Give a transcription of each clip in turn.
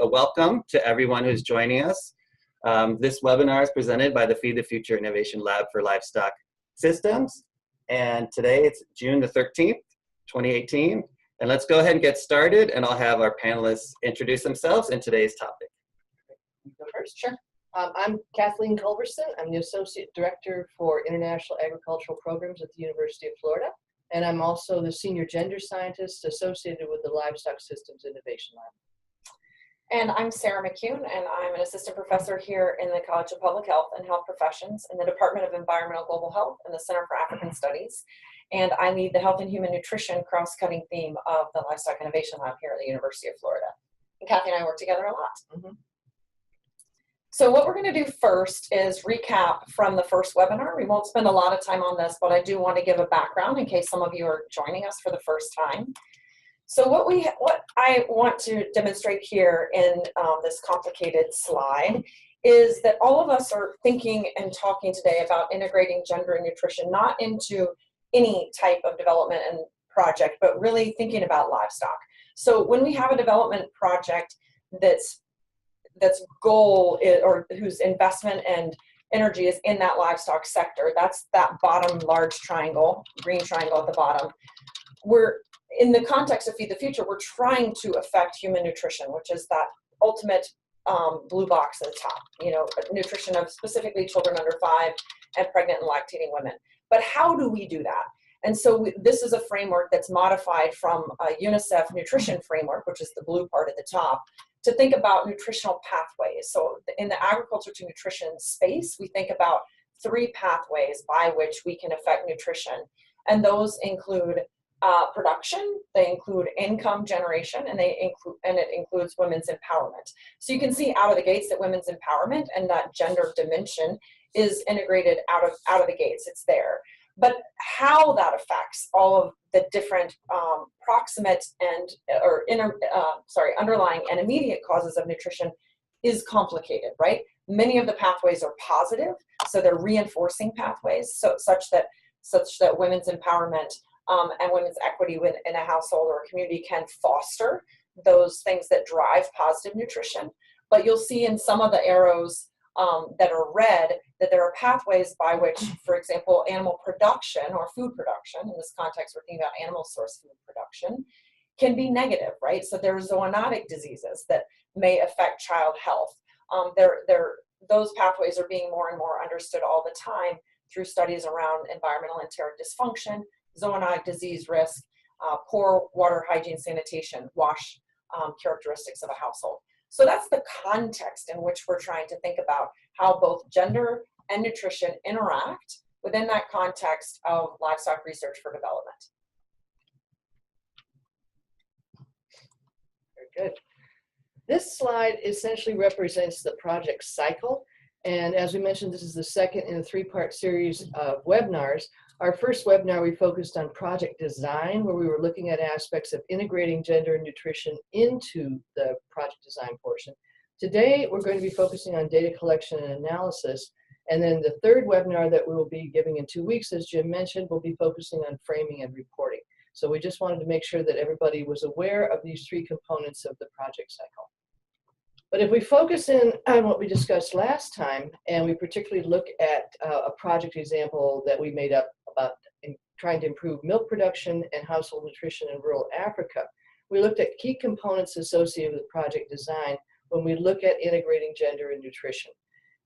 A welcome to everyone who's joining us. This webinar is presented by the Feed the Future Innovation Lab for Livestock Systems. And today it's June the 13th, 2018. And let's go ahead and get started, and I'll have our panelists introduce themselves in today's topic. You go first, sure. I'm Kathleen Culberson. I'm the Associate Director for International Agricultural Programs at the University of Florida. And I'm also the Senior Gender Scientist associated with the Livestock Systems Innovation Lab. And I'm Sarah McCune, and I'm an assistant professor here in the College of Public Health and Health Professions in the Department of Environmental Global Health and the Center for African Studies. And I lead the Health and Human Nutrition cross-cutting theme of the Livestock Innovation Lab here at the University of Florida. And Kathy and I work together a lot. So what we're going to do first is recap from the first webinar. We won't spend a lot of time on this, but I do want to give a background in case some of you are joining us for the first time. So what I want to demonstrate here in this complicated slide is that all of us are thinking and talking today about integrating gender and nutrition, not into any type of development and project, but really thinking about livestock. So when we have a development project that's goal is, or whose investment and energy is in that livestock sector, that's that bottom large triangle, green triangle at the bottom. We're in the context of Feed the Future, we're trying to affect human nutrition, which is that ultimate blue box at the top, nutrition of specifically children under 5 and pregnant and lactating women. But how do we do that? And so this is a framework that's modified from a UNICEF nutrition framework, which is the blue part at the top, to think about nutritional pathways. So in the agriculture to nutrition space, we think about 3 pathways by which we can affect nutrition. And those include production, they include income generation, and it includes women's empowerment. So you can see out of the gates that women's empowerment and that gender dimension is integrated out of the gates. It's there. But how that affects all of the different proximate and underlying and immediate causes of nutrition is complicated, right? Many of the pathways are positive, so they're reinforcing pathways, such that women's empowerment and women's equity within a household or a community can foster those things that drive positive nutrition. But you'll see in some of the arrows that are red that there are pathways by which, for example, animal production or food production, in this context we're thinking about animal source food production, can be negative, right? So there are zoonotic diseases that may affect child health. Those pathways are being more and more understood all the time through studies around environmental enteric dysfunction, zoonotic disease risk, poor water hygiene sanitation, wash characteristics of a household. So that's the context in which we're trying to think about how both gender and nutrition interact within that context of livestock research for development. Very good. This slide essentially represents the project cycle. And as we mentioned, this is the second in a 3-part series of webinars. Our first webinar, we focused on project design, where we were looking at aspects of integrating gender and nutrition into the project design portion. Today, we're going to be focusing on data collection and analysis. And then the third webinar that we will be giving in 2 weeks, as Jim mentioned, will be focusing on framing and reporting. So we just wanted to make sure that everybody was aware of these 3 components of the project cycle. But if we focus in on what we discussed last time, and we particularly look at a project example that we made up about trying to improve milk production and household nutrition in rural Africa, we looked at key components associated with project design when we look at integrating gender and nutrition.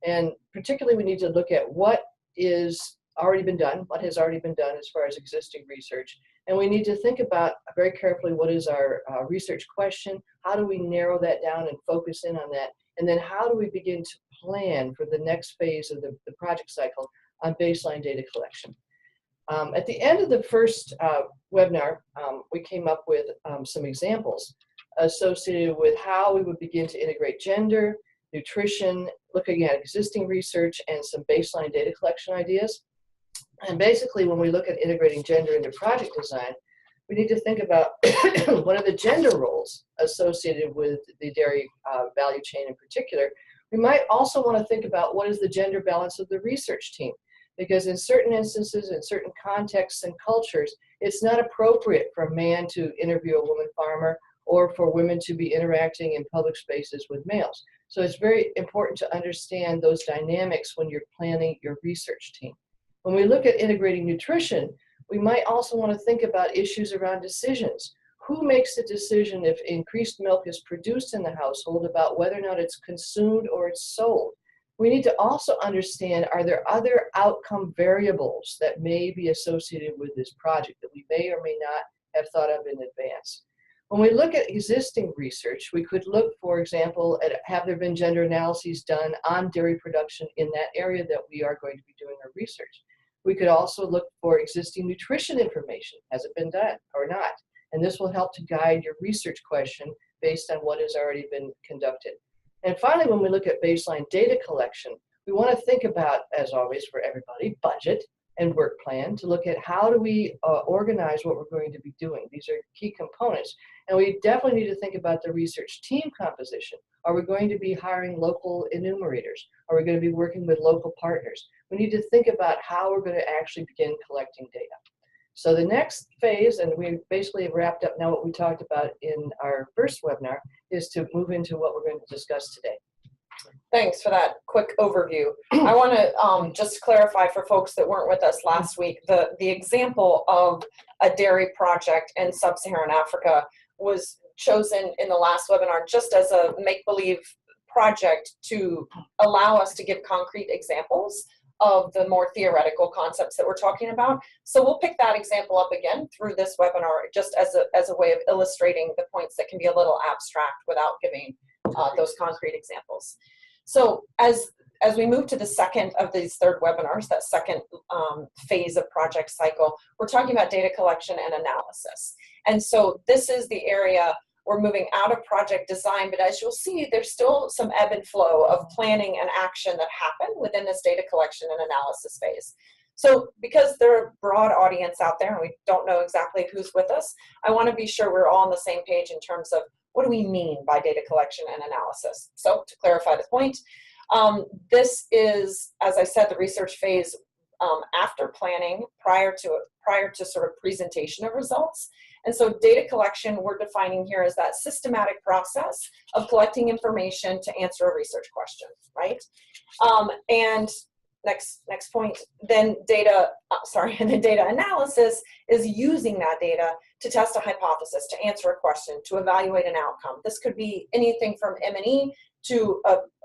And particularly we need to look at what is already been done, what has already been done as far as existing research. And we need to think about very carefully what is our research question, how do we narrow that down and focus in on that, and then how do we begin to plan for the next phase of the project cycle on baseline data collection. At the end of the first webinar, we came up with some examples associated with how we would begin to integrate gender, nutrition, looking at existing research, and some baseline data collection ideas. And basically, when we look at integrating gender into project design, we need to think about what are the gender roles associated with the dairy value chain in particular. We might also want to think about what is the gender balance of the research team, because in certain instances, in certain contexts and cultures, it's not appropriate for a man to interview a woman farmer or for women to be interacting in public spaces with males. So it's very important to understand those dynamics when you're planning your research team. When we look at integrating nutrition, we might also want to think about issues around decisions. Who makes the decision if increased milk is produced in the household about whether or not it's consumed or it's sold? We need to also understand, are there other outcome variables that may be associated with this project that we may or may not have thought of in advance? When we look at existing research, we could look, for example, at have there been gender analyses done on dairy production in that area that we are going to be doing our research. We could also look for existing nutrition information. Has it been done or not? And this will help to guide your research question based on what has already been conducted. And finally, when we look at baseline data collection, we want to think about, as always for everybody, budget and work plan to look at how do we organize what we're going to be doing. These are key components. And we definitely need to think about the research team composition. Are we going to be hiring local enumerators? Are we going to be working with local partners? We need to think about how we're going to actually begin collecting data. So the next phase, and we basically have wrapped up now what we talked about in our first webinar, is to move into what we're going to discuss today. Thanks for that quick overview. I want to just clarify for folks that weren't with us last week, the example of a dairy project in sub-Saharan Africa was chosen in the last webinar just as a make-believe project to allow us to give concrete examples of the more theoretical concepts that we're talking about. So we'll pick that example up again through this webinar just as a way of illustrating the points that can be a little abstract without giving those concrete examples. So as we move to the second of these third webinars, that second phase of project cycle, we're talking about data collection and analysis. And so this is the area we're moving out of project design, but as you'll see, there's still some ebb and flow of planning and action that happen within this data collection and analysis phase. So because there are a broad audience out there and we don't know exactly who's with us, I want to be sure we're all on the same page in terms of what do we mean by data collection and analysis. So to clarify the point, this is, as I said, the research phase after planning, prior to sort of presentation of results. And so data collection, we're defining here as that systematic process of collecting information to answer a research question, right? And next point, then data analysis is using that data to test a hypothesis, to answer a question, to evaluate an outcome. This could be anything from M&E to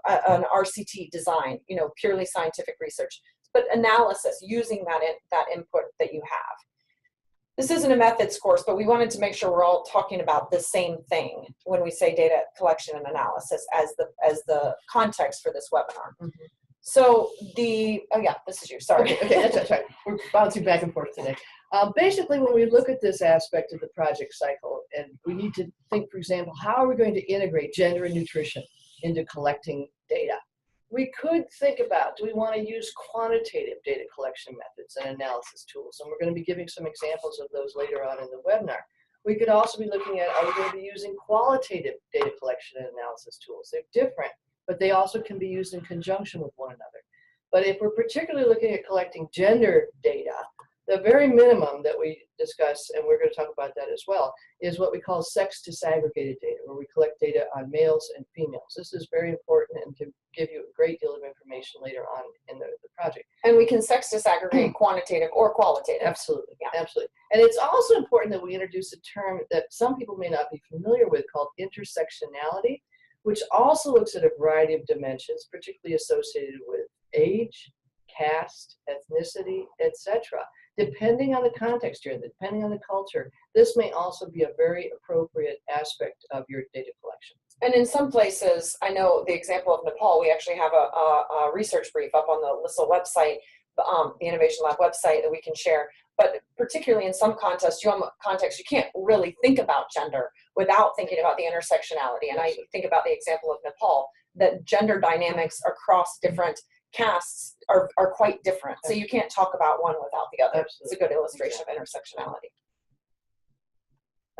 an RCT design, purely scientific research, but analysis using that input that you have. This isn't a methods course, but we wanted to make sure we're all talking about the same thing when we say data collection and analysis as the context for this webinar. Mm-hmm. So this is you, sorry. Okay, that's right. We're bouncing back and forth today. Basically, when we look at this aspect of the project cycle, and we need to think, for example, how are we going to integrate gender and nutrition into collecting data? We could think about, do we want to use quantitative data collection methods and analysis tools? And we're going to be giving some examples of those later on in the webinar. We could also be looking at, are we going to be using qualitative data collection and analysis tools? They're different, but they also can be used in conjunction with one another. But if we're particularly looking at collecting gender data, the very minimum that we discuss, and we're going to talk about that as well, is what we call sex-disaggregated data, where we collect data on males and females. This is very important and can give you a great deal of information later on in the project. And we can sex-disaggregate quantitative or qualitative. Absolutely, yeah. Absolutely. And it's also important that we introduce a term that some people may not be familiar with called intersectionality, which also looks at a variety of dimensions, particularly associated with age, caste, ethnicity, etc. Depending on the context you're in, depending on the culture, this may also be a very appropriate aspect of your data collection. And in some places, I know the example of Nepal, we actually have a research brief up on the LISL website, the Innovation Lab website that we can share. But particularly in some contexts, you can't really think about gender without thinking about the intersectionality. And I think about the example of Nepal, that gender dynamics across different castes are quite different. So you can't talk about one without the other. Absolutely. It's a good illustration of intersectionality.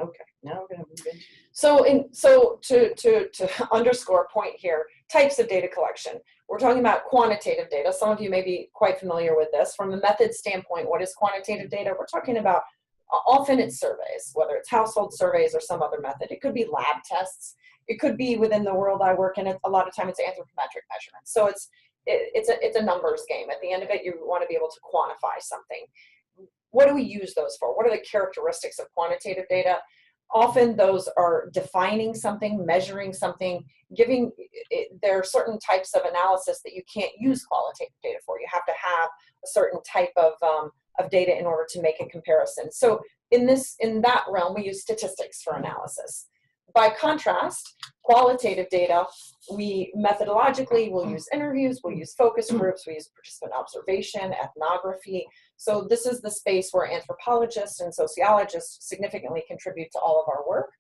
Okay, now we're going to move into. So to underscore a point here, types of data collection. We're talking about quantitative data. Some of you may be quite familiar with this. From a method standpoint, what is quantitative data? We're talking about Often it's surveys, whether it's household surveys or some other method. It could be lab tests. It could be, within the world I work in, a lot of time it's anthropometric measurements. So it's a numbers game. At the end of it, you want to be able to quantify something. What do we use those for? What are the characteristics of quantitative data? Often those are defining something, measuring something, there are certain types of analysis that you can't use qualitative data for. You have to have a certain type of data in order to make a comparison. So in that realm, we use statistics for analysis. By contrast, qualitative data, we methodologically will use interviews, we'll use focus groups, we use participant observation, ethnography. So this is the space where anthropologists and sociologists significantly contribute to all of our work.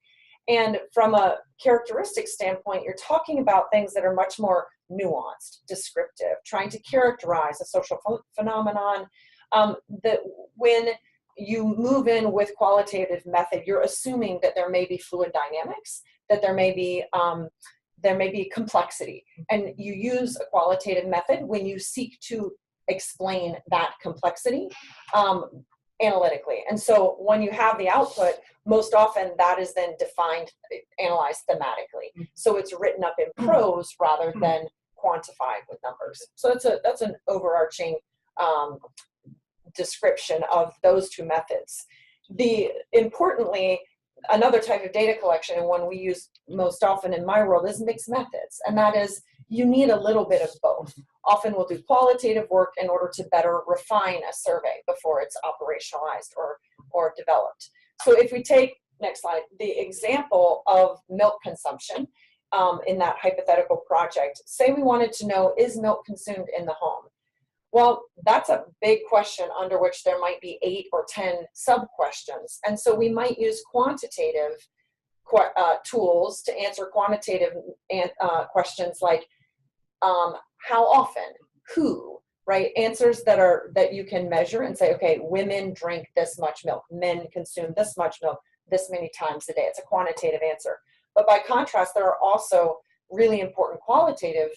And from a characteristic standpoint, you're talking about things that are much more nuanced, descriptive, trying to characterize a social phenomenon. That when you move in with qualitative method, you're assuming that there may be fluid dynamics, that there may be complexity, and you use a qualitative method when you seek to explain that complexity analytically. And so when you have the output, most often that is then defined, analyzed thematically. So it's written up in prose rather than quantified with numbers. So that's an overarching description of those two methods. Importantly, another type of data collection, and one we use most often in my world, is mixed methods. And that is, you need a little bit of both. Often we'll do qualitative work in order to better refine a survey before it's operationalized or developed. So if we take, next slide, the example of milk consumption in that hypothetical project, say we wanted to know, is milk consumed in the home? Well, that's a big question under which there might be 8 or 10 sub-questions. And so we might use quantitative tools to answer quantitative questions like how often, who, right? Answers that you can measure and say, okay, women drink this much milk, men consume this much milk this many times a day. It's a quantitative answer. But by contrast, there are also really important qualitative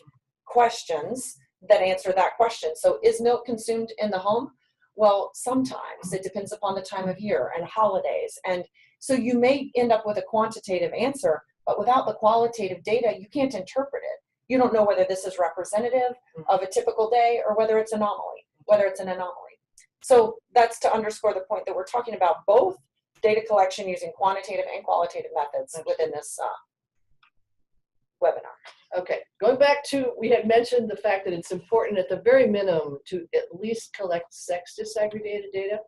questions that answer that question. So is milk consumed in the home? Well, sometimes. It depends upon the time of year and holidays. And so you may end up with a quantitative answer, but without the qualitative data, you can't interpret it. You don't know whether this is representative of a typical day or whether it's an anomaly. So that's to underscore the point that we're talking about both data collection using quantitative and qualitative methods within this webinar. Okay, going back to, we had mentioned the fact that it's important at the very minimum to at least collect sex-disaggregated data.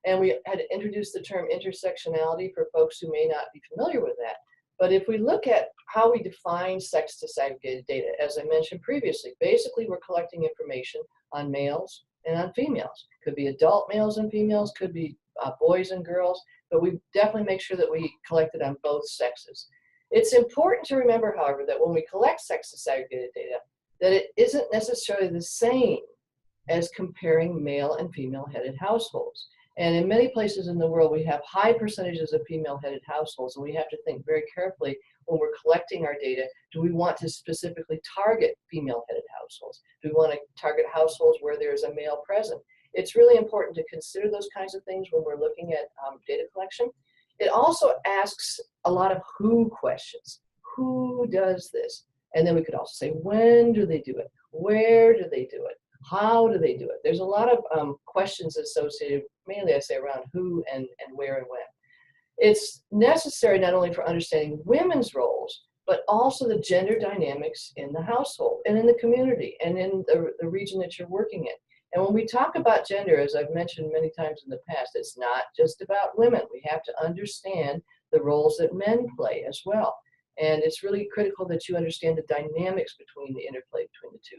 And we had introduced the term intersectionality for folks who may not be familiar with that. But if we look at how we define sex-disaggregated data, as I mentioned previously, basically we're collecting information on males and on females. Could be adult males and females, could be boys and girls, but we definitely make sure that we collect it on both sexes. It's important to remember, however, that when we collect sex-disaggregated data, that it isn't necessarily the same as comparing male and female-headed households. And in many places in the world, we have high percentages of female-headed households, and we have to think very carefully when we're collecting our data, do we want to specifically target female-headed households? Do we want to target households where there's a male present? It's really important to consider those kinds of things when we're looking at data collection. It also asks a lot of who questions. Who does this? And then we could also say, when do they do it? Where do they do it? How do they do it? There's a lot of questions associated, mainly I say around who and where and when. It's necessary not only for understanding women's roles, but also the gender dynamics in the household and in the community and in the region that you're working in. And when we talk about gender, as I've mentioned many times in the past, it's not just about women. We have to understand the roles that men play as well. And it's really critical that you understand the dynamics between the interplay between the two.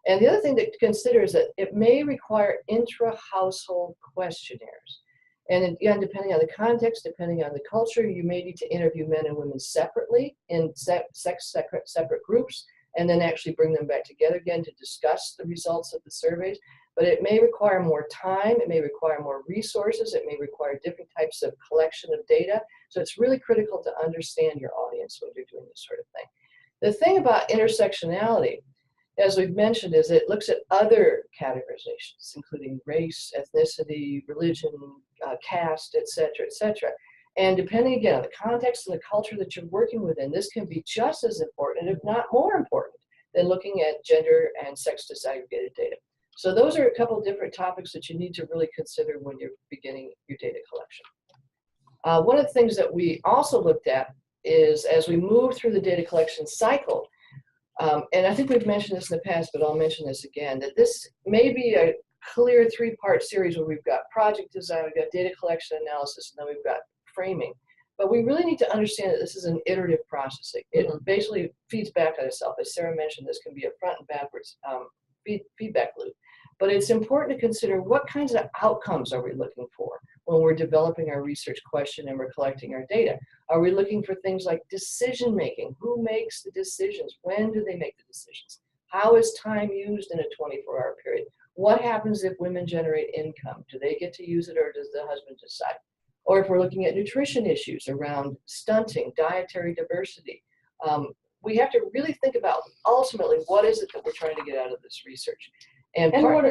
And the other thing to consider is that it may require intra-household questionnaires. And again, depending on the context, depending on the culture, you may need to interview men and women separately in separate groups, and then actually bring them back together again to discuss the results of the surveys. But it may require more time, it may require more resources, it may require different types of collection of data. So it's really critical to understand your audience when you're doing this sort of thing. The thing about intersectionality, as we've mentioned, is it looks at other categorizations, including race, ethnicity, religion, caste, et cetera, et cetera. And depending again on the context and the culture that you're working within, this can be just as important, if not more important, than looking at gender and sex disaggregated data. So those are a couple of different topics that you need to really consider when you're beginning your data collection. One of the things that we also looked at is as we move through the data collection cycle, and I think we've mentioned this in the past, but I'll mention this again, that this may be a clear three-part series where we've got project design, we've got data collection analysis, and then we've got framing. But we really need to understand that this is an iterative process. It basically feeds back on itself. As Sarah mentioned, this can be a front and backwards feedback loop. But it's important to consider what kinds of outcomes are we looking for when we're developing our research question and we're collecting our data. Are we looking for things like decision making? Who makes the decisions? When do they make the decisions? How is time used in a 24-hour period? What happens if women generate income? Do they get to use it, or does the husband decide? Or if we're looking at nutrition issues around stunting, dietary diversity, we have to really think about ultimately what is it that we're trying to get out of this research. And what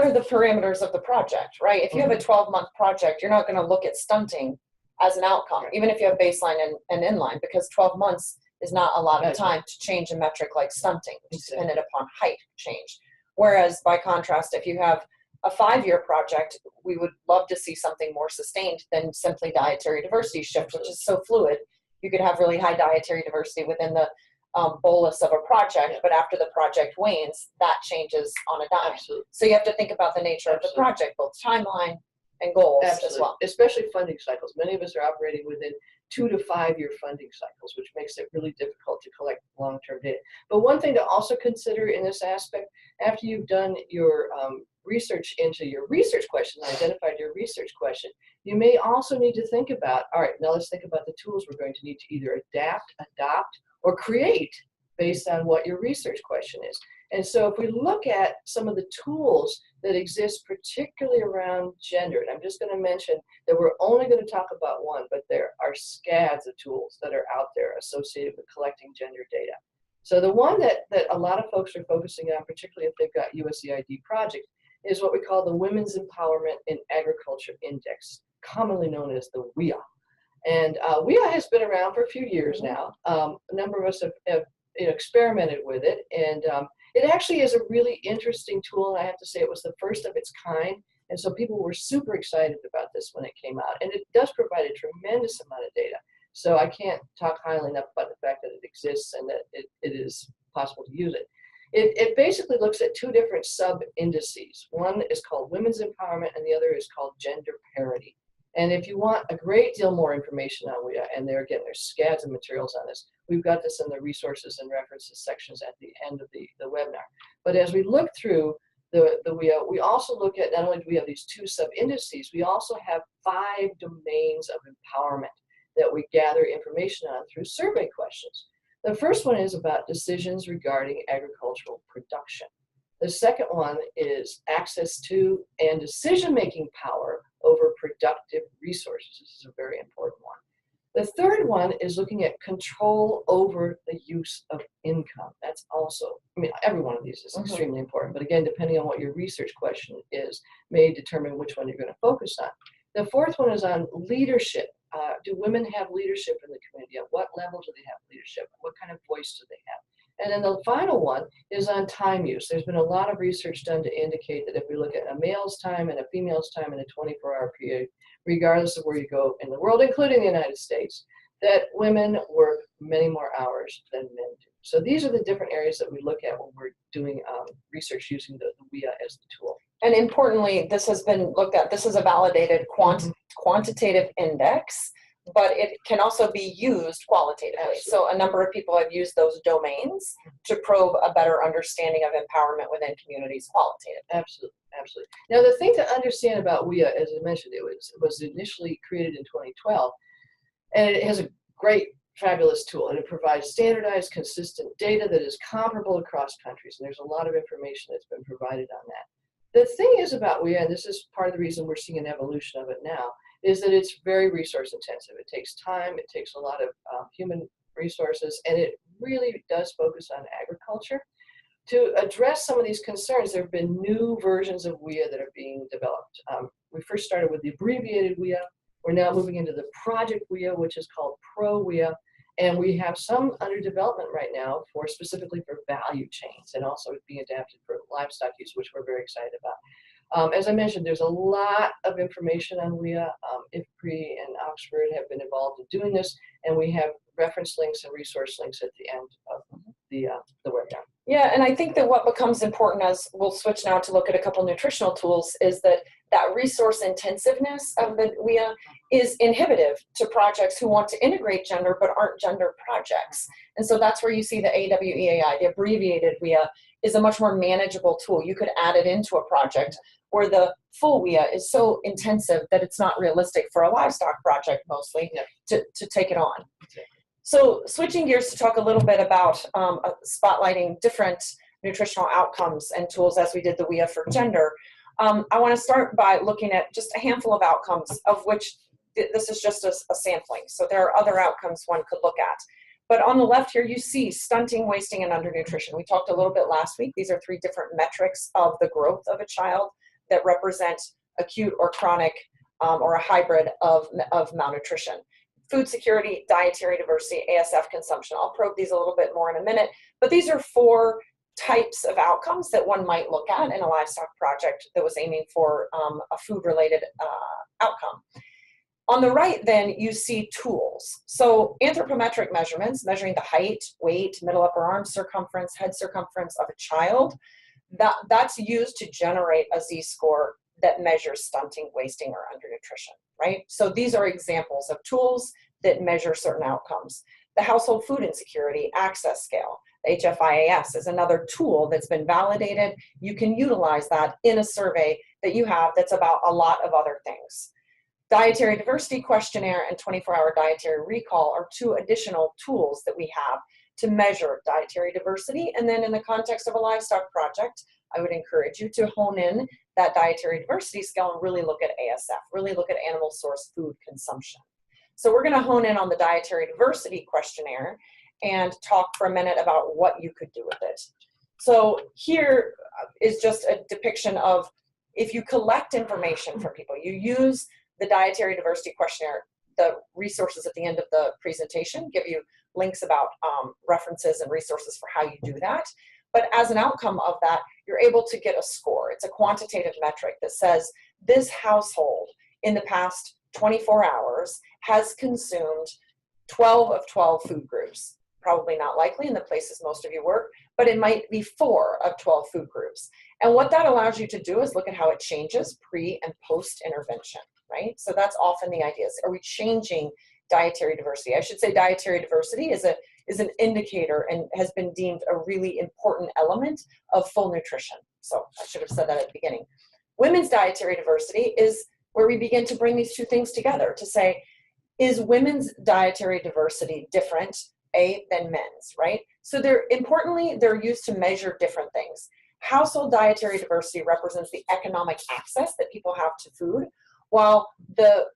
are the parameters of the project, right? If you have a 12-month project, you're not going to look at stunting as an outcome, even if you have baseline and inline, because 12 months is not a lot of time to change a metric like stunting, which is dependent upon height change. Whereas by contrast, if you have a 5-year project, we would love to see something more sustained than simply dietary diversity shift, which is so fluid. You could have really high dietary diversity within the bolus of a project, but after the project wanes, that changes on a dime. Absolutely. So you have to think about the nature of the project, both timeline and goals as well. Especially funding cycles. Many of us are operating within 2 to 5 year funding cycles, which makes it really difficult to collect long-term data. But one thing to also consider in this aspect, after you've done your research into your research question, identified your research question, you may also need to think about, all right, now let's think about the tools we're going to need to either adapt, adopt, or create based on what your research question is. And so if we look at some of the tools that exist, particularly around gender, and I'm just going to mention that we're only going to talk about one, but there are scads of tools that are out there associated with collecting gender data. So the one that a lot of folks are focusing on, particularly if they've got USAID projects, is what we call the Women's Empowerment in Agriculture Index, commonly known as the WEAI. And WEAI has been around for a few years now. A number of us have experimented with it, and it actually is a really interesting tool, and I have to say it was the first of its kind, and so people were super excited about this when it came out, and it does provide a tremendous amount of data. So I can't talk highly enough about the fact that it exists and that it is possible to use it. It basically looks at 2 different sub-indices. One is called Women's Empowerment, and the other is called Gender Parity. And if you want a great deal more information on WEAI, and there's scads of materials on this, we've got this in the resources and references sections at the end of the webinar. But as we look through the WEAI, we also look at, not only do we have these 2 sub-indices, we also have 5 domains of empowerment that we gather information on through survey questions. The first one is about decisions regarding agricultural production. The second one is access to and decision-making power over productive resources. This is a very important one. The third one is looking at control over the use of income. That's also, every one of these is extremely important, but again, depending on what your research question is, may determine which one you're going to focus on. The fourth one is on leadership. Do women have leadership in the community? At what level do they have leadership? What kind of voice do they have? And then the final one is on time use. There's been a lot of research done to indicate that if we look at a male's time and a female's time in a 24-hour period, regardless of where you go in the world, including the United States, that women work many more hours than men do. So these are the different areas that we look at when we're doing research using the WEAI as the tool. And importantly, this has been looked at, this is a validated quantitative index, but it can also be used qualitatively. Absolutely. So a number of people have used those domains to probe a better understanding of empowerment within communities qualitatively. Absolutely, absolutely. Now the thing to understand about WEAI, as I mentioned, it was initially created in 2012, and it has a great, fabulous tool, and it provides standardized, consistent data that is comparable across countries, and there's a lot of information that's been provided on that. The thing is about WEAI, and this is part of the reason we're seeing an evolution of it now, is that it's very resource intensive. It takes time, it takes a lot of human resources, and it really does focus on agriculture. To address some of these concerns, there have been new versions of WEAI that are being developed. we first started with the abbreviated WEAI. We're now moving into the project WEAI, which is called Pro WEAI. And we have some under development right now for specifically for value chains and also being adapted for livestock use, which we're very excited about. As I mentioned, there's a lot of information on WEAI. IFPRI and Oxford have been involved in doing this, and we have reference links and resource links at the end of the webinar. Yeah, and I think that what becomes important, as we'll switch now to look at a couple nutritional tools, is that resource intensiveness of the WEAI is inhibitive to projects who want to integrate gender but aren't gender projects. And so that's where you see the AWEAI, the abbreviated WEAI, is a much more manageable tool. You could add it into a project where the full WEAI is so intensive that it's not realistic for a livestock project mostly to take it on. So switching gears to talk a little bit about spotlighting different nutritional outcomes and tools as we did the WEAI for gender. I want to start by looking at just a handful of outcomes, of which this is just a sampling. So there are other outcomes one could look at. But on the left here, you see stunting, wasting, and undernutrition. We talked a little bit last week. These are 3 different metrics of the growth of a child that represent acute or chronic or a hybrid of malnutrition. Food security, dietary diversity, ASF consumption. I'll probe these a little bit more in a minute, but these are 4 types of outcomes that one might look at in a livestock project that was aiming for a food-related outcome. On the right, then, you see tools. So anthropometric measurements, measuring the height, weight, middle upper arm circumference, head circumference of a child, that's used to generate a Z-score that measures stunting, wasting, or undernutrition, right? So these are examples of tools that measure certain outcomes. The household food insecurity access scale, the HFIAS, is another tool that's been validated. You can utilize that in a survey that you have that's about a lot of other things. Dietary diversity questionnaire and 24-hour dietary recall are 2 additional tools that we have to measure dietary diversity. And then in the context of a livestock project, I would encourage you to hone in that dietary diversity scale and really look at ASF, really look at animal source food consumption. So we're going to hone in on the dietary diversity questionnaire and talk for a minute about what you could do with it. So here is just a depiction of, if you collect information from people, you use the dietary diversity questionnaire, the resources at the end of the presentation give you links about references and resources for how you do that. But as an outcome of that, you're able to get a score. It's a quantitative metric that says this household in the past 24 hours has consumed 12 of 12 food groups. Probably not likely in the places most of you work, but it might be 4 of 12 food groups. And what that allows you to do is look at how it changes pre and post intervention, right? So that's often the idea. Are we changing dietary diversity? I should say dietary diversity is an indicator and has been deemed a really important element of full nutrition. So I should have said that at the beginning. Women's dietary diversity is where we begin to bring these 2 things together to say, is women's dietary diversity different, than men's, right? So they're used to measure different things. Household dietary diversity represents the economic access that people have to food, while the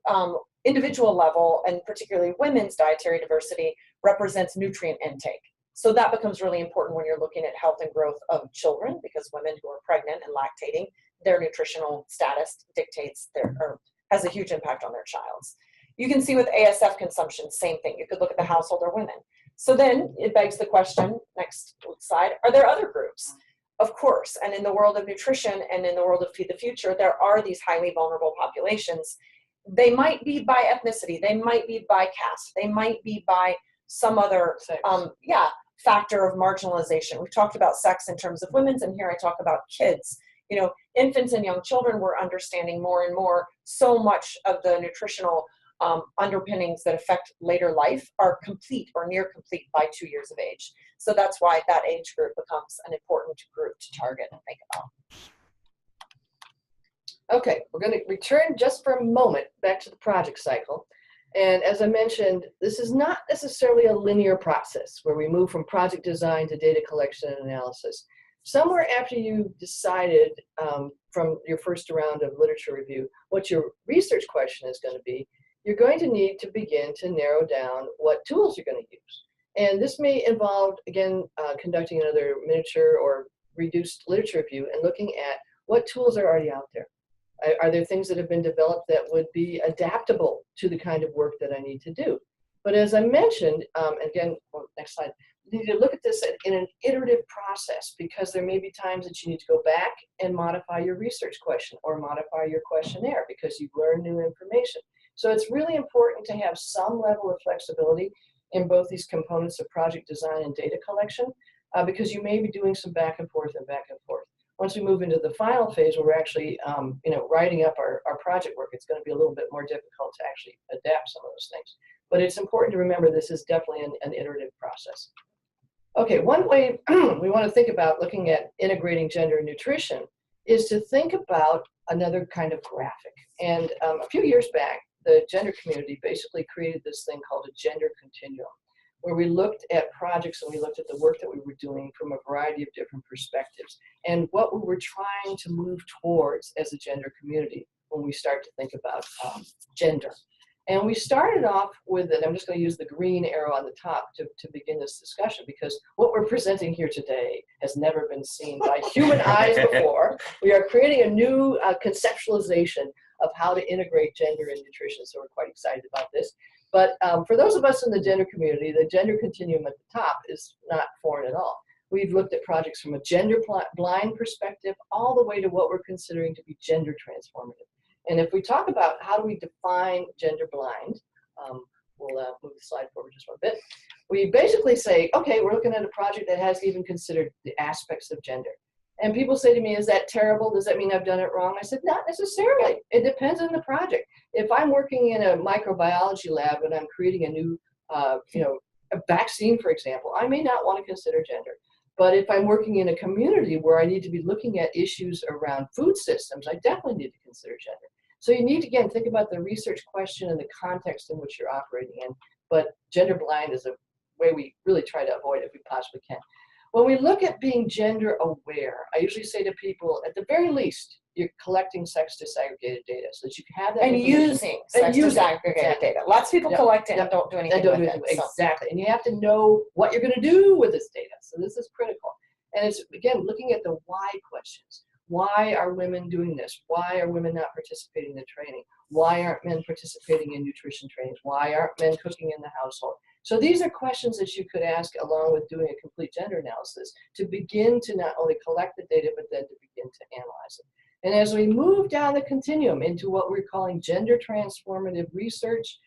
individual level, and particularly women's dietary diversity, represents nutrient intake. So that becomes really important when you're looking at health and growth of children, because women who are pregnant and lactating, their nutritional status dictates or has a huge impact on their child's. You can see with ASF consumption, same thing. You could look at the household or women. So then it begs the question, next slide, are there other groups? Of course, and in the world of nutrition and in the world of Feed the Future, there are these highly vulnerable populations. They might be by ethnicity, they might be by caste, they might be by some other factor of marginalization. We've talked about sex in terms of women's, and here I talk about kids. You know, infants and young children, we're understanding more and more so much of the nutritional underpinnings that affect later life are complete or near complete by 2 years of age. So that's why that age group becomes an important group to target and think about. Okay, we're going to return just for a moment back to the project cycle. And as I mentioned, this is not necessarily a linear process where we move from project design to data collection and analysis. Somewhere after you decided from your first round of literature review what your research question is going to be, you're going to need to begin to narrow down what tools you're going to use. And this may involve, again, conducting another miniature or reduced literature review and looking at what tools are already out there. Are there things that have been developed that would be adaptable to the kind of work that I need to do? But as I mentioned, again, next slide, you need to look at this in an iterative process, because there may be times that you need to go back and modify your research question or modify your questionnaire because you've learned new information. So it's really important to have some level of flexibility in both these components of project design and data collection, because you may be doing some back and forth and back and forth. Once we move into the final phase where we're actually writing up our project work, it's going to be a little bit more difficult to actually adapt some of those things. But it's important to remember this is definitely an iterative process. Okay, one way we want to think about looking at integrating gender and nutrition is to think about another kind of graphic. And a few years back, the gender community basically created this thing called a gender continuum, where we looked at projects and we looked at the work that we were doing from a variety of different perspectives and what we were trying to move towards as a gender community when we start to think about gender. And we started off with it. I'm just going to use the green arrow on the top to begin this discussion, because what we're presenting here today has never been seen by human eyes before. We are creating a new conceptualization of how to integrate gender and nutrition, so we're quite excited about this. But for those of us in the gender community, the gender continuum at the top is not foreign at all. We've looked at projects from a gender blind perspective all the way to what we're considering to be gender transformative. And if we talk about how do we define gender blind, we'll move the slide forward just one bit. We basically say, okay, we're looking at a project that hasn't even considered the aspects of gender. And people say to me, is that terrible? Does that mean I've done it wrong? I said, not necessarily. It depends on the project. If I'm working in a microbiology lab and I'm creating a new, a vaccine, for example, I may not want to consider gender. But if I'm working in a community where I need to be looking at issues around food systems, I definitely need to consider gender. So you need to, again, think about the research question and the context in which you're operating in. But gender blind is a way we really try to avoid it if we possibly can. When we look at being gender aware, I usually say to people, at the very least, you're collecting sex-disaggregated data so that you can have that and using sex-disaggregated data. Lots of people collect it and don't do anything with it. Exactly. And you have to know what you're going to do with this data. So this is critical. And it's, again, looking at the why questions. Why are women doing this? Why are women not participating in the training? Why aren't men participating in nutrition trainings? Why aren't men cooking in the household? So these are questions that you could ask along with doing a complete gender analysis to begin to not only collect the data, but then to begin to analyze it. And as we move down the continuum into what we're calling gender transformative research,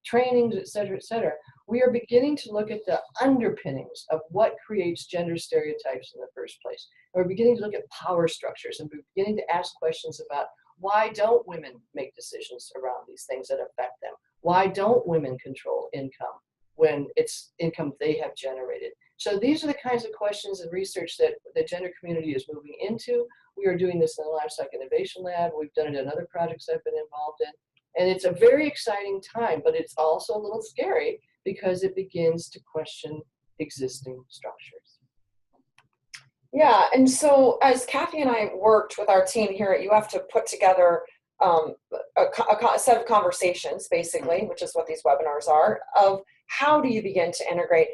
trainings, et cetera, we are beginning to look at the underpinnings of what creates gender stereotypes in the first place. And we're beginning to look at power structures, and we're beginning to ask questions about why don't women make decisions around these things that affect them? Why don't women control income when it's income they have generated? So these are the kinds of questions and research that the gender community is moving into. We are doing this in the Livestock Innovation Lab. We've done it in other projects I've been involved in. And it's a very exciting time, but it's also a little scary because it begins to question existing structures. Yeah, and so as Kathy and I worked with our team here at UF to put together a set of conversations, basically, which is what these webinars are, of how do you begin to integrate.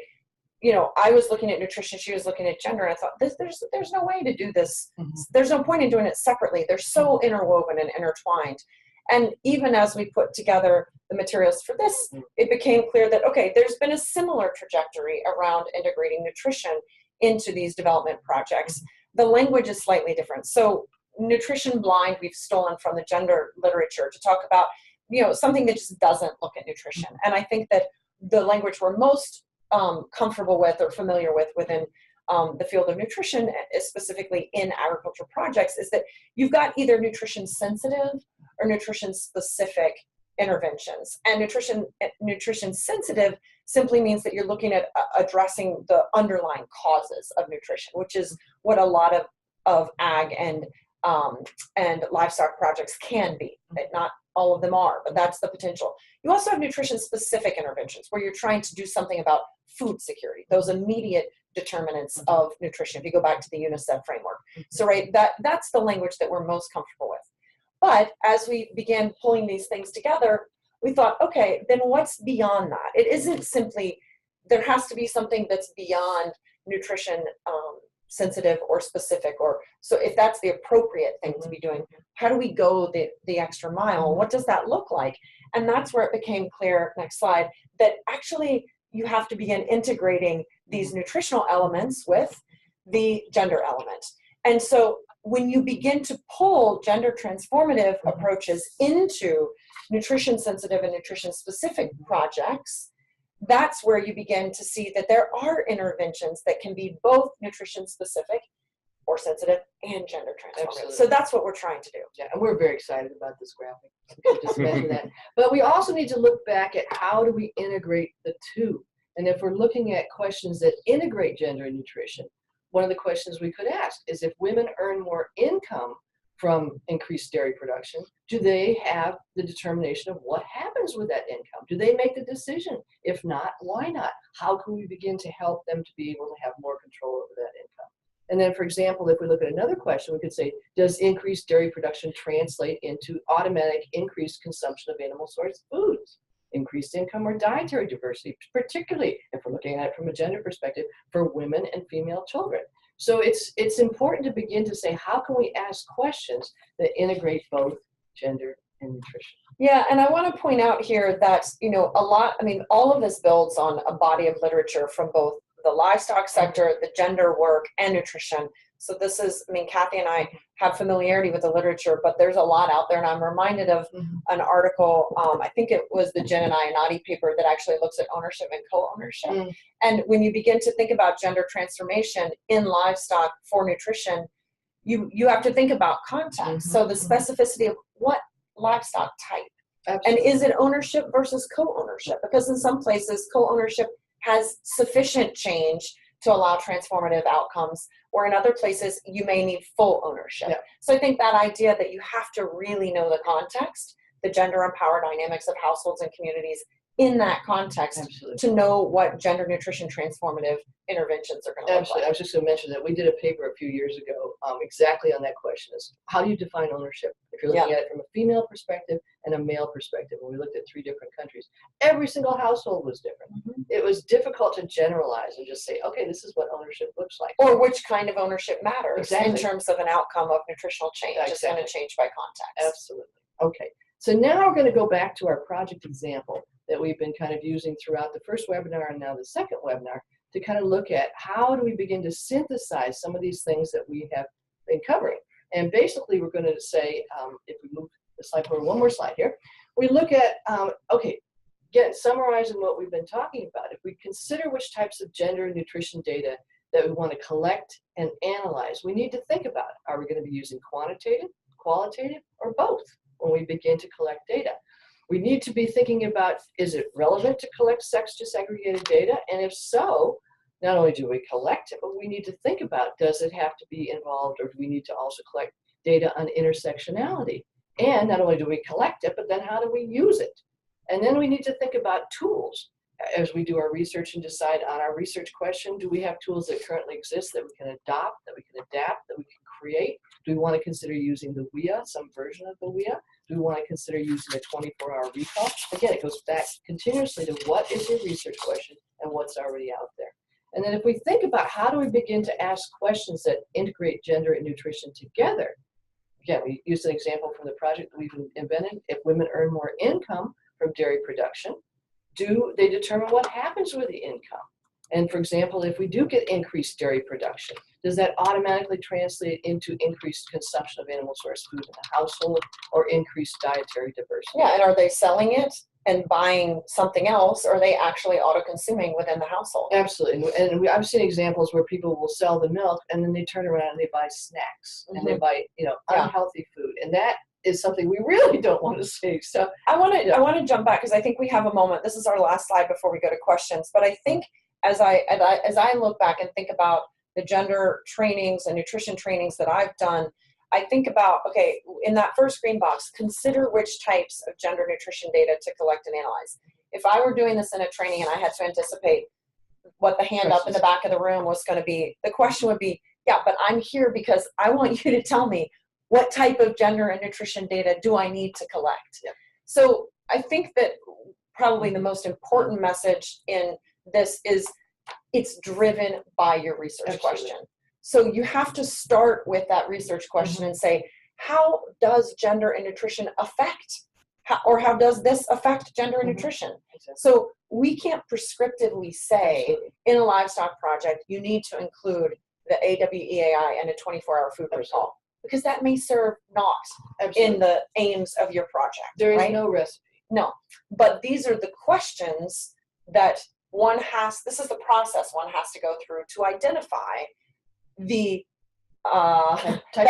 You know, I was looking at nutrition, she was looking at gender, and I thought, there's no way to do this. There's no point in doing it separately. They're so interwoven and intertwined. And even as we put together the materials for this, it became clear that, okay, there's been a similar trajectory around integrating nutrition into these development projects. The language is slightly different. So nutrition blind, we've stolen from the gender literature to talk about, you know, something that just doesn't look at nutrition. And I think that the language we're most comfortable with or familiar with within the field of nutrition, specifically in agriculture projects, is that you've got either nutrition sensitive or nutrition specific interventions. And nutrition sensitive simply means that you're looking at addressing the underlying causes of nutrition, which is what a lot of ag and livestock projects can be. Not all of them are, but that's the potential. You also have nutrition specific interventions where you're trying to do something about food security, those immediate determinants of nutrition, if you go back to the UNICEF framework. So right, that's the language that we're most comfortable with. But as we began pulling these things together, we thought, okay, then what's beyond that? It isn't simply, there has to be something that's beyond nutrition sensitive or specific, or so if that's the appropriate thing to be doing, how do we go the extra mile? What does that look like? And that's where it became clear, next slide, that actually you have to begin integrating these nutritional elements with the gender element. And so when you begin to pull gender transformative approaches into nutrition sensitive and nutrition specific projects, that's where you begin to see that there are interventions that can be both nutrition specific or sensitive and gender transformative. Absolutely. So that's what we're trying to do. Yeah, and we're very excited about this graphic. We could just mention that. But we also need to look back at how do we integrate the two. And if we're looking at questions that integrate gender and nutrition, one of the questions we could ask is, if women earn more income from increased dairy production, do they have the determination of what happens with that income? Do they make the decision? If not, why not? How can we begin to help them to be able to have more control over that income? And then, for example, if we look at another question, we could say, does increased dairy production translate into automatic increased consumption of animal source foods? Increased income or dietary diversity, particularly if we're looking at it from a gender perspective for women and female children. So it's important to begin to say, how can we ask questions that integrate both gender and nutrition? Yeah, and I want to point out here that, all of this builds on a body of literature from both the livestock sector, the gender work, and nutrition. So this is, Kathy and I have familiarity with the literature, but there's a lot out there. And I'm reminded of an article, I think it was the Jen and Ionati paper that actually looks at ownership and co-ownership. And when you begin to think about gender transformation in livestock for nutrition, you have to think about context. So the specificity of what livestock type. Absolutely. And is it ownership versus co-ownership? Because in some places, co-ownership has sufficient change to allow transformative outcomes, or in other places, you may need full ownership. Yeah. So I think that idea that you have to really know the context, the gender and power dynamics of households and communities in that context. Absolutely. To know what gender nutrition transformative interventions are going to look like. I was just going to mention that we did a paper a few years ago exactly on that question, is how do you define ownership? If you're looking at it from a female perspective and a male perspective, when we looked at 3 different countries, every single household was different. It was difficult to generalize and just say, okay, this is what ownership looks like. Or which kind of ownership matters in terms of an outcome of nutritional change. It's going to change by context. Absolutely. Okay. So now we're going to go back to our project example that we've been kind of using throughout the first webinar and now the second webinar to kind of look at how do we begin to synthesize some of these things that we have been covering. And basically we're going to say, if we move the slide forward, one more slide here, we look at, again, summarizing what we've been talking about. If we consider which types of gender and nutrition data that we want to collect and analyze, we need to think about, are we going to be using quantitative, qualitative, or both when we begin to collect data? We need to be thinking about, is it relevant to collect sex-disaggregated data? And if so, not only do we collect it, but we need to think about, does it have to be involved, or do we need to also collect data on intersectionality? And not only do we collect it, but then how do we use it? And then we need to think about tools. As we do our research and decide on our research question, do we have tools that currently exist that we can adopt, that we can adapt, that we can create? Do we want to consider using the WEAI, some version of the WEAI? Do we want to consider using a 24-hour recall? Again, it goes back continuously to what is your research question and what's already out there. And then if we think about how do we begin to ask questions that integrate gender and nutrition together, again, we used an example from the project that we've invented. If women earn more income from dairy production, do they determine what happens with the income? And for example, if we do get increased dairy production, does that automatically translate into increased consumption of animal source food in the household or increased dietary diversity? Yeah, and are they selling it and buying something else, or are they actually auto-consuming within the household? Absolutely. And I've seen examples where people will sell the milk and then they turn around and they buy snacks and they buy, unhealthy food. And that is something we really don't want to see. So I want to jump back because I think we have a moment. This is our last slide before we go to questions. But I think as I look back and think about the gender trainings and nutrition trainings that I've done, I think about, okay, in that first green box, consider which types of gender nutrition data to collect and analyze. If I were doing this in a training and I had to anticipate what the hand up in the back of the room was going to be, the question would be, yeah, but I'm here because I want you to tell me what type of gender and nutrition data do I need to collect? Yeah. So I think that probably the most important message in this is it's driven by your research question. So you have to start with that research question and say, how does gender and nutrition affect, how does this affect gender and nutrition? So we can't prescriptively say in a livestock project, you need to include the WEAI and a 24-hour food protocol, because that may serve not in the aims of your project. There is right? no recipe. No, but these are the questions that this is the process one has to go through to identify the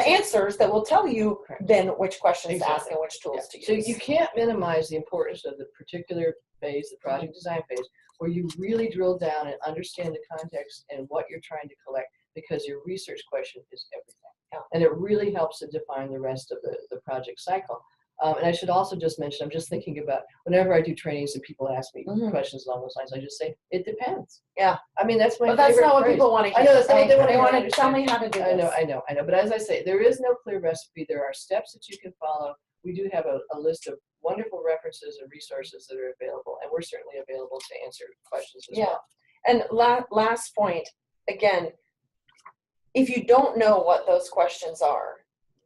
answers that will tell you then which questions to ask and which tools to use. So you can't minimize the importance of the particular phase, the project design phase, where you really drill down and understand the context and what you're trying to collect, because your research question is everything. And it really helps to define the rest of the project cycle. And I should also just mention, I'm just thinking about whenever I do trainings and people ask me questions along those lines, I just say, it depends. Yeah. I mean, that's my But that's favorite not what phrase. people want to hear. I know, that's not what they They want want to to tell me how to do this. I know. But as I say, there is no clear recipe. There are steps that you can follow. We do have a list of wonderful references and resources that are available, and we're certainly available to answer questions as well. And last point, again, if you don't know what those questions are,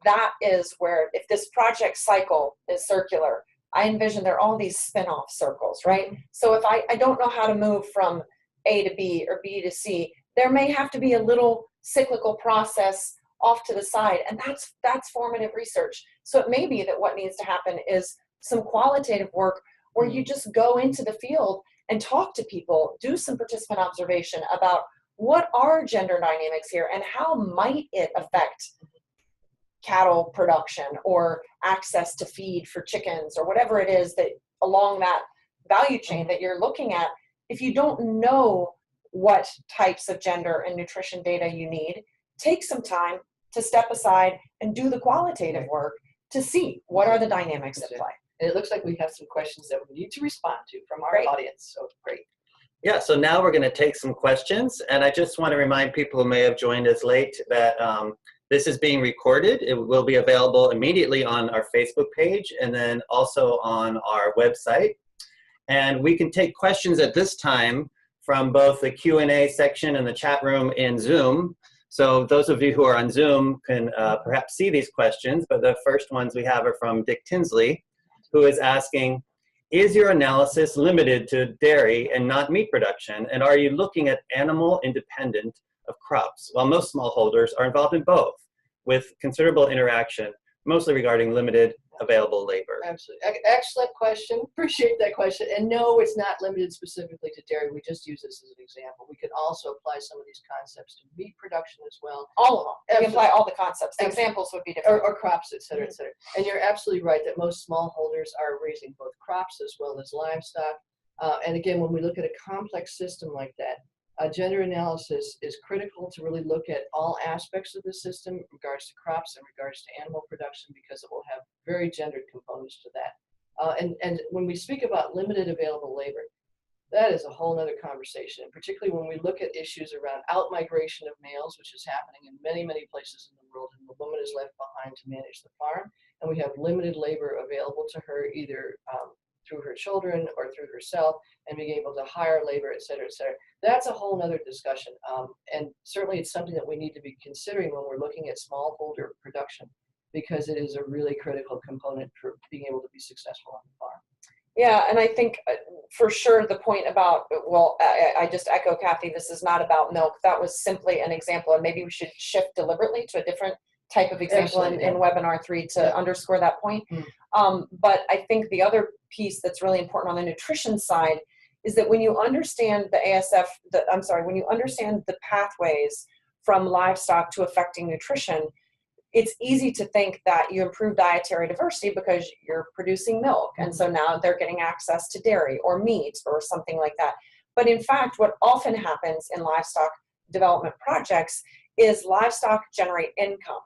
that is where, if this project cycle is circular, I envision there are all these spin-off circles, right? So if I don't know how to move from A to B or B to C, there may have to be a little cyclical process off to the side, and that's formative research. So it may be that what needs to happen is some qualitative work where you just go into the field and talk to people, do some participant observation about what are gender dynamics here and how might it affect cattle production or access to feed for chickens or whatever it is that along that value chain that you're looking at. If you don't know what types of gender and nutrition data you need, take some time to step aside and do the qualitative work to see what are the dynamics at play. And it looks like we have some questions that we need to respond to from our audience. So great. Yeah, so now we're going to take some questions, and I just want to remind people who may have joined us late that this is being recorded. It will be available immediately on our Facebook page and then also on our website. And we can take questions at this time from both the Q&A section and the chat room in Zoom. So those of you who are on Zoom can perhaps see these questions, but the first ones we have are from Dick Tinsley, who is asking, is your analysis limited to dairy and not meat production? And are you looking at animal independent of crops? While most smallholders are involved in both, with considerable interaction, mostly regarding limited available labor. Absolutely. Excellent question. Appreciate that question. And no, it's not limited specifically to dairy. We just use this as an example. We could also apply some of these concepts to meat production as well. All of them. You can apply all the concepts. The examples would be different. Or crops, et cetera, et cetera. And you're absolutely right that most smallholders are raising both crops as well as livestock. And again, when we look at a complex system like that, gender analysis is critical to really look at all aspects of the system in regards to crops and regards to animal production, because it will have very gendered components to that. And when we speak about limited available labor, that is a whole other conversation, particularly when we look at issues around outmigration of males, which is happening in many, many places in the world, and the woman is left behind to manage the farm, and we have limited labor available to her either through her children or through herself, and being able to hire labor, et cetera, et cetera. That's a whole nother discussion. And certainly it's something that we need to be considering when we're looking at smallholder production, because it is a really critical component for being able to be successful on the farm. Yeah, and I think for sure the point about, well, I just echo Kathy, this is not about milk. That was simply an example, and maybe we should shift deliberately to a different type of example in webinar 3 to underscore that point. But I think the other piece that's really important on the nutrition side is that when you understand when you understand the pathways from livestock to affecting nutrition, it's easy to think that you improve dietary diversity because you're producing milk. And so now they're getting access to dairy or meat or something like that. But in fact, what often happens in livestock development projects is livestock generate income.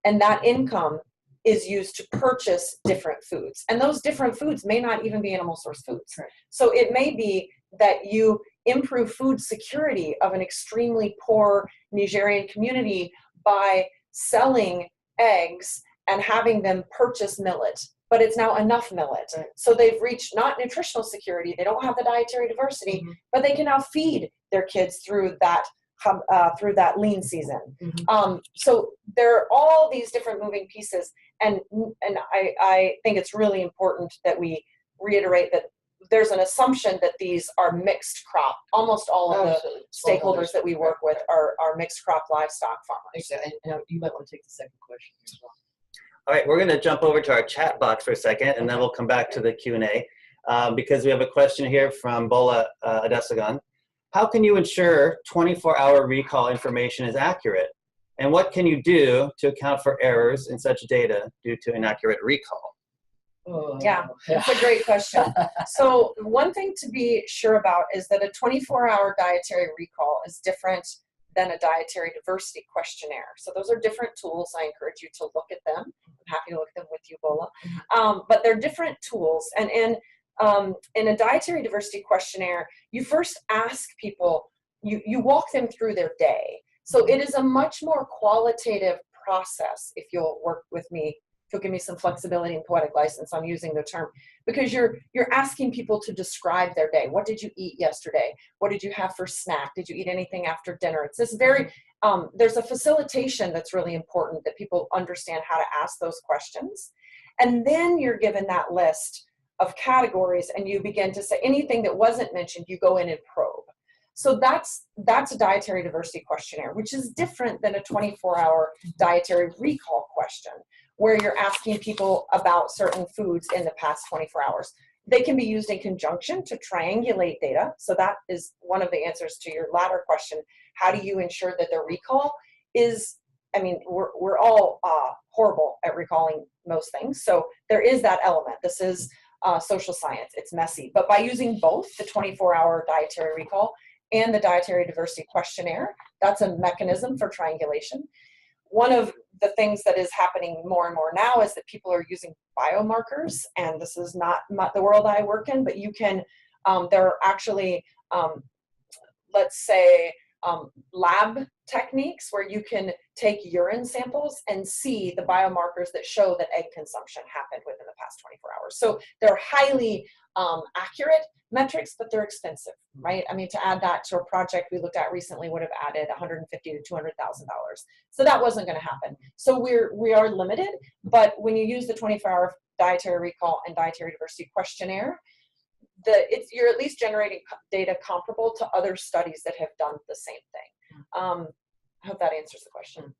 And that income is used to purchase different foods. And those different foods may not even be animal source foods. Right. So it may be that you improve food security of an extremely poor Nigerian community by selling eggs and having them purchase millet, but it's now enough millet. Right. So they've reached not nutritional security, they don't have the dietary diversity, but they can now feed their kids through that through that lean season. Mm-hmm. So there are all these different moving pieces, and I think it's really important that we reiterate that there's an assumption that these are mixed crop. Almost all of the stakeholders that we work with are mixed crop livestock farmers. Exactly. And you might want to take the second question as well. All right, we're going to jump over to our chat box for a second, and then we'll come back to the Q&A because we have a question here from Bola Adesagan. How can you ensure 24-hour recall information is accurate? And what can you do to account for errors in such data due to inaccurate recall? Yeah, that's a great question. So one thing to be sure about is that a 24-hour dietary recall is different than a dietary diversity questionnaire. So those are different tools. I encourage you to look at them. I'm happy to look at them with you, Bola. But they're different tools. And in a dietary diversity questionnaire, you first ask people, you walk them through their day. So it is a much more qualitative process if you'll work with me. If you'll give me some flexibility and poetic license, I'm using the term, because you're asking people to describe their day. What did you eat yesterday? What did you have for snack? Did you eat anything after dinner? It's this very, there's a facilitation that's really important, that people understand how to ask those questions. And then you're given that list of categories and you begin to say anything that wasn't mentioned, you go in and probe. So that's a dietary diversity questionnaire, which is different than a 24-hour dietary recall question, where you're asking people about certain foods in the past 24 hours. They can be used in conjunction to triangulate data. So that is one of the answers to your latter question. How do you ensure that their recall is, I mean, we're all horrible at recalling most things. So there is that element. This is social science. It's messy. But by using both the 24-hour dietary recall and the dietary diversity questionnaire, that's a mechanism for triangulation. One of the things that is happening more and more now is that people are using biomarkers, and this is not the world I work in, but you can, there are actually, let's say, lab techniques where you can take urine samples and see the biomarkers that show that egg consumption happened within the past 24 hours. So they're highly accurate metrics, but they're expensive, right? I mean, to add that to a project we looked at recently would have added $150,000 to $200,000. So that wasn't going to happen. So we are limited, but when you use the 24-hour dietary recall and dietary diversity questionnaire, you're at least generating data comparable to other studies that have done the same thing. I hope that answers the question.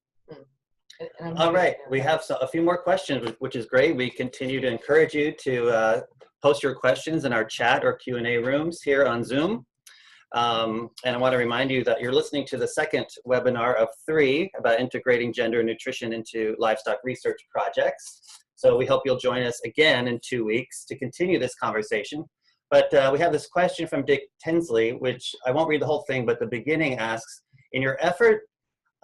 All right, we have a few more questions, which is great. We continue to encourage you to post your questions in our chat or Q&A rooms here on Zoom. And I want to remind you that you're listening to the second webinar of 3 about integrating gender and nutrition into livestock research projects. So we hope you'll join us again in 2 weeks to continue this conversation. But we have this question from Dick Tinsley, which I won't read the whole thing, but the beginning asks, in your effort,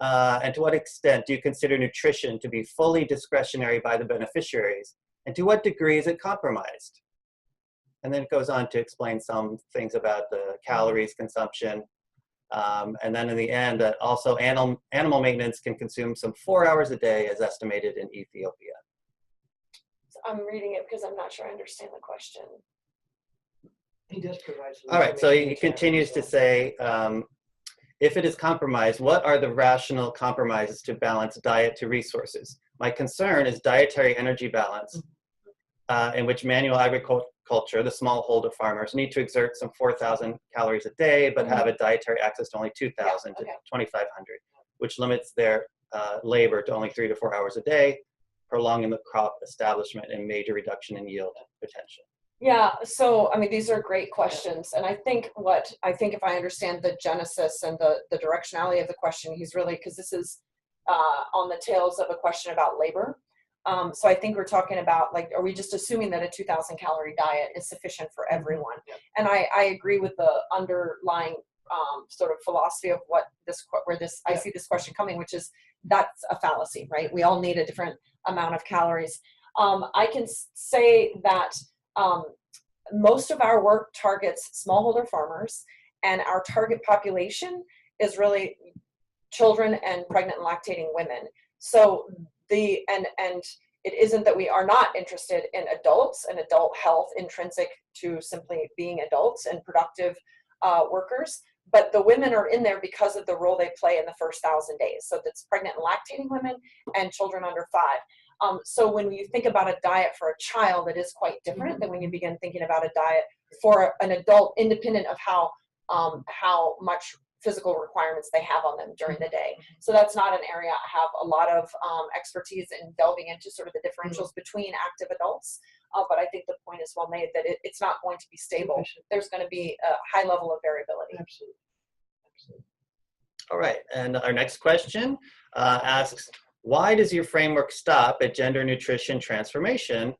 and to what extent do you consider nutrition to be fully discretionary by the beneficiaries? And to what degree is it compromised? And then it goes on to explain some things about the calories consumption. And then in the end, that also animal maintenance can consume some 4 hours a day as estimated in Ethiopia. So I'm reading it because I'm not sure I understand the question. He does provide some. All right, so he continues to say, if it is compromised, what are the rational compromises to balance diet to resources? My concern is dietary energy balance, in which manual agriculture, the smallholder farmers, need to exert some 4,000 calories a day, but have a dietary access to only 2,000 to 2,500, which limits their labor to only 3 to 4 hours a day, prolonging the crop establishment and major reduction in yield potential. Yeah, so I mean, these are great questions, and I think if I understand the genesis and the directionality of the question, he's really, because this is on the tails of a question about labor. So I think we're talking about, like, are we just assuming that a 2,000 calorie diet is sufficient for everyone? Yeah. And I agree with the underlying sort of philosophy of I see this question coming, which is that's a fallacy, right? We all need a different amount of calories. I can say that most of our work targets smallholder farmers, and our target population is really children and pregnant and lactating women. So and it isn't that we are not interested in adults and adult health intrinsic to simply being adults and productive workers, but the women are in there because of the role they play in the first 1,000 days. So that's pregnant and lactating women and children under 5. So when you think about a diet for a child, it is quite different than when you begin thinking about a diet for an adult, independent of how much physical requirements they have on them during the day. So that's not an area I have a lot of expertise in delving into sort of the differentials between active adults. But I think the point is well made that it's not going to be stable. There's going to be a high level of variability. Absolutely. Absolutely. All right, and our next question asks, why does your framework stop at gender nutrition transformation?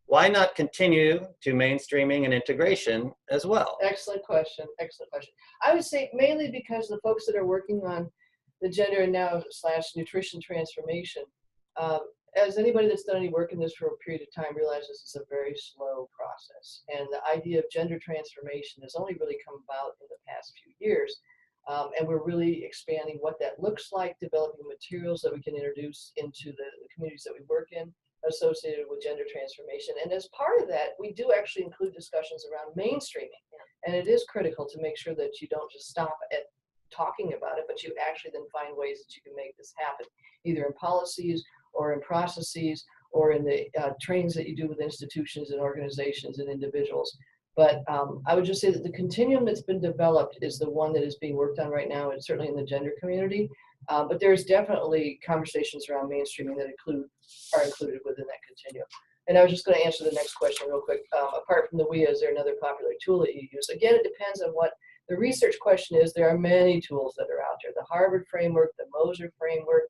Why not continue to mainstreaming and integration as well? Excellent question. Excellent question. I would say mainly because the folks that are working on the gender now / nutrition transformation, as anybody that's done any work in this for a period of time realizes this is a very slow process. And the idea of gender transformation has only really come about in the past few years. And we're really expanding what that looks like, developing materials that we can introduce into the communities that we work in associated with gender transformation. And as part of that, we do actually include discussions around mainstreaming. And it is critical to make sure that you don't just stop at talking about it, but you actually then find ways that you can make this happen, either in policies or in processes or in the trainings that you do with institutions and organizations and individuals. But I would just say that the continuum that's been developed is the one that is being worked on right now, and certainly in the gender community. But there's definitely conversations around mainstreaming that are included within that continuum. And I was just going to answer the next question real quick. Apart from the WEAI, is there another popular tool that you use? Again, it depends on what the research question is. There are many tools that are out there. The Harvard framework, the Moser framework,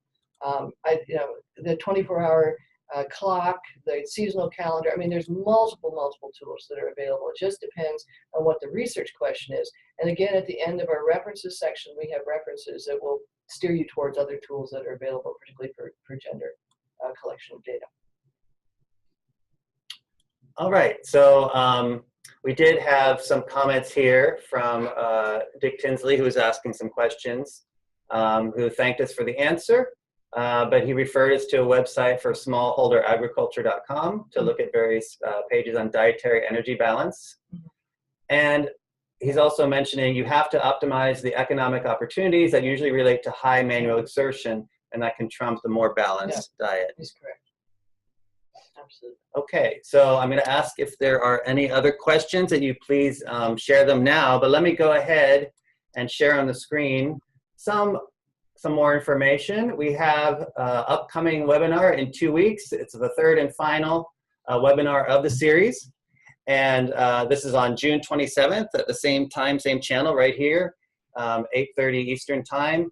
the 24-hour clock, the seasonal calendar. I mean, there's multiple tools that are available. It just depends on what the research question is. And again, at the end of our references section, we have references that will steer you towards other tools that are available, particularly for gender collection of data. All right, so we did have some comments here from Dick Tinsley, who was asking some questions, who thanked us for the answer, but he referred us to a website for smallholderagriculture.com to look at various pages on dietary energy balance. And he's also mentioning you have to optimize the economic opportunities that usually relate to high manual exertion, and that can trump the more balanced diet. That's correct. Absolutely. Okay, so I'm going to ask if there are any other questions, and you please share them now. But let me go ahead and share on the screen some more information. We have an upcoming webinar in 2 weeks. It's the third and final webinar of the series. And this is on June 27th at the same time, same channel right here, 8:30 Eastern Time.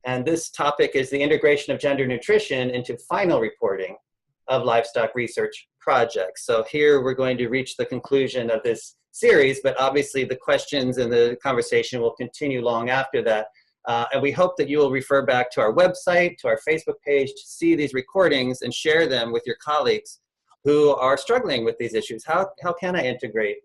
And this topic is the integration of gender nutrition into final reporting of livestock research projects. So here we're going to reach the conclusion of this series, but obviously the questions and the conversation will continue long after that. And we hope that you will refer back to our website, to our Facebook page to see these recordings and share them with your colleagues who are struggling with these issues. How can I integrate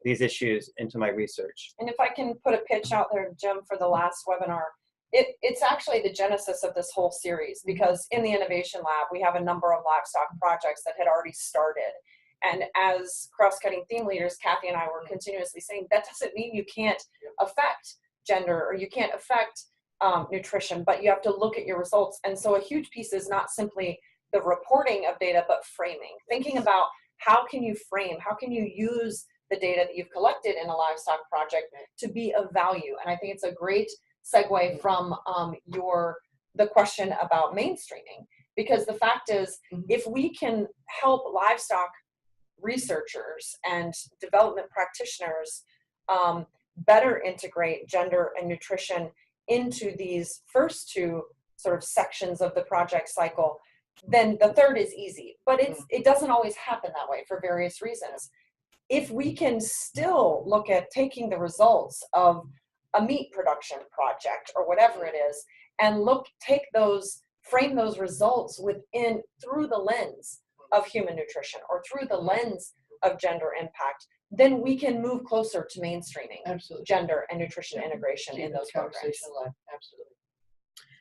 these issues into my research? And if I can put a pitch out there, Jim, for the last webinar, it's actually the genesis of this whole series, because in the Innovation Lab, we have a number of livestock projects that had already started. And as cross-cutting theme leaders, Kathy and I were continuously saying, that doesn't mean you can't affect gender or you can't affect nutrition, but you have to look at your results. And so a huge piece is not simply the reporting of data, but framing. Thinking about how can you frame, how can you use the data that you've collected in a livestock project to be of value. And I think it's a great segue from the question about mainstreaming, because the fact is, if we can help livestock researchers and development practitioners better integrate gender and nutrition into these first two sort of sections of the project cycle, then the third is easy. But it doesn't always happen that way for various reasons. If we can still look at taking the results of a meat production project or whatever it is, and frame those results through the lens of human nutrition or through the lens of gender impact, then we can move closer to mainstreaming gender and nutrition integration in those programs. Absolutely.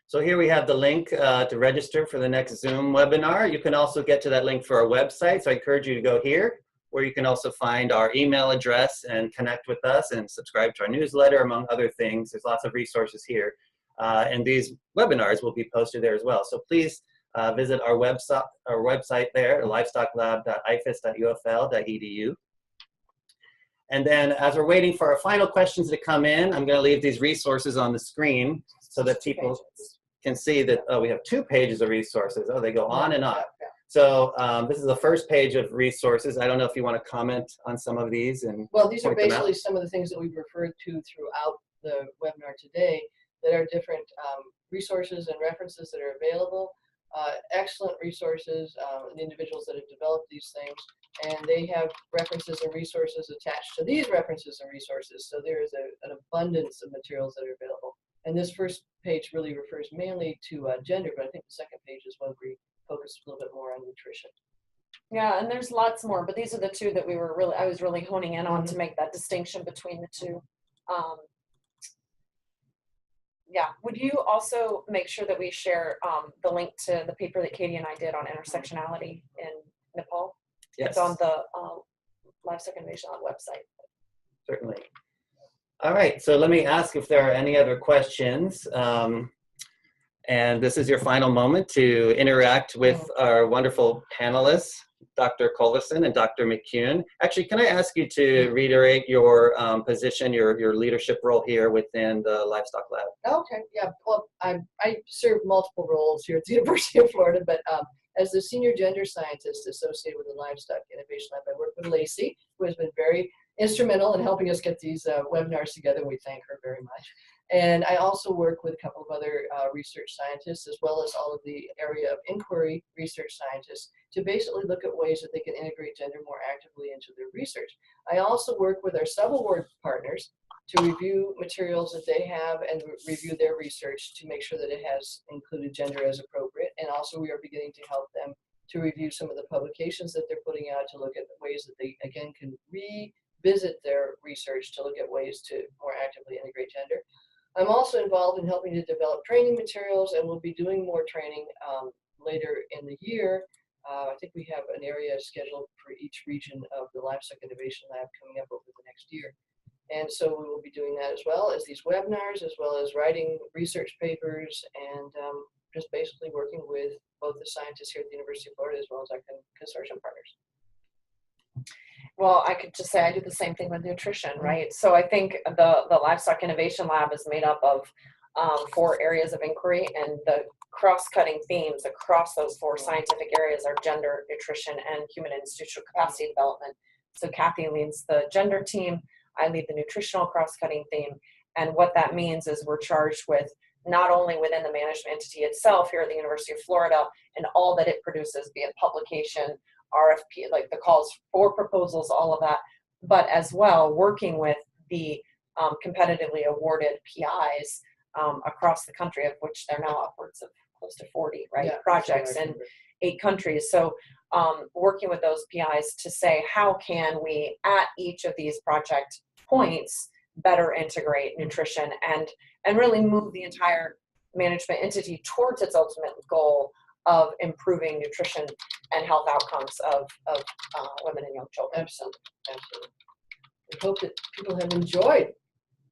So here we have the link to register for the next Zoom webinar. You can also get to that link for our website. So I encourage you to go here, where you can also find our email address and connect with us and subscribe to our newsletter, among other things. There's lots of resources here. And these webinars will be posted there as well. So please visit our website there, livestocklab.ifas.ufl.edu. And then as we're waiting for our final questions to come in, I'm going to leave these resources on the screen so that people can see that, oh, we have 2 pages of resources. Oh, they go on and on. So this is the first page of resources. I don't know if you want to comment on some of these. And well, these are basically some of the things that we've referred to throughout the webinar today that are different resources and references that are available. Excellent resources, the individuals that have developed these things, and they have references and resources attached to these references and resources. So there is an abundance of materials that are available. And this first page really refers mainly to gender, but I think the second page is when we focus a little bit more on nutrition. Yeah, and there's lots more, but these are the 2 that I was really honing in on to make that distinction between the 2. Yeah, would you also make sure that we share the link to the paper that Katie and I did on intersectionality in Nepal? Yes. It's on the Livestock Innovation Lab website. Certainly. All right, so let me ask if there are any other questions. And this is your final moment to interact with our wonderful panelists, Dr. Culverson and Dr. McCune. Actually, can I ask you to reiterate your position, your leadership role here within the Livestock Lab? Okay, yeah. Well, I serve multiple roles here at the University of Florida, but as the senior gender scientist associated with the Livestock Innovation Lab, I work with Lacey, who has been very instrumental in helping us get these webinars together. We thank her very much. And I also work with a couple of other research scientists, as well as all of the area of inquiry research scientists, to basically look at ways that they can integrate gender more actively into their research. I also work with our sub-award partners to review materials that they have and review their research to make sure that it has included gender as appropriate. And also we are beginning to help them to review some of the publications that they're putting out to look at ways that they, again, can revisit their research to look at ways to more actively integrate gender. I'm also involved in helping to develop training materials, and we'll be doing more training later in the year. I think we have an area scheduled for each region of the Livestock Innovation Lab coming up over the next year. And so we will be doing that as well as these webinars, as well as writing research papers, and just basically working with both the scientists here at the University of Florida as well as our consortium partners. Well, I could just say I do the same thing with nutrition, right? So I think the Livestock Innovation Lab is made up of 4 areas of inquiry, and the cross-cutting themes across those 4 scientific areas are gender, nutrition, and human institutional capacity development. So Kathy leads the gender team, I lead the nutritional cross-cutting theme, and what that means is we're charged with not only within the management entity itself here at the University of Florida and all that it produces, be it publication, RFP, like the calls for proposals, all of that, but as well working with the competitively awarded PIs across the country, of which there are now upwards of close to 40, right, projects in 8 countries. So working with those PIs to say, how can we at each of these project points better integrate nutrition and really move the entire management entity towards its ultimate goal of improving nutrition and health outcomes of women and young children. Absolutely. Absolutely. We hope that people have enjoyed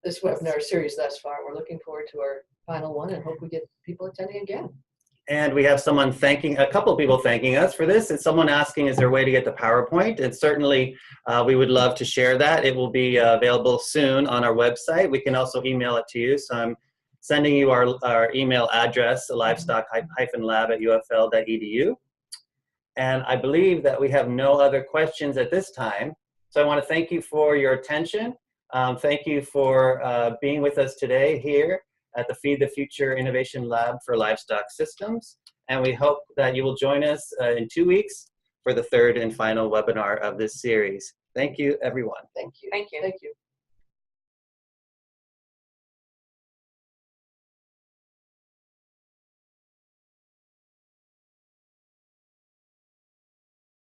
this webinar series thus far. We're looking forward to our final one and hope we get people attending again. And we have someone a couple of people thanking us for this, and someone asking, is there a way to get the PowerPoint? And certainly we would love to share that. It will be available soon on our website. We can also email it to you. So I'm sending you our email address, livestock-lab@ufl.edu. And I believe that we have no other questions at this time. So I want to thank you for your attention. Thank you for being with us today here at the Feed the Future Innovation Lab for Livestock Systems. And we hope that you will join us in 2 weeks for the 3rd and final webinar of this series. Thank you, everyone. Thank you. Thank you. Thank you.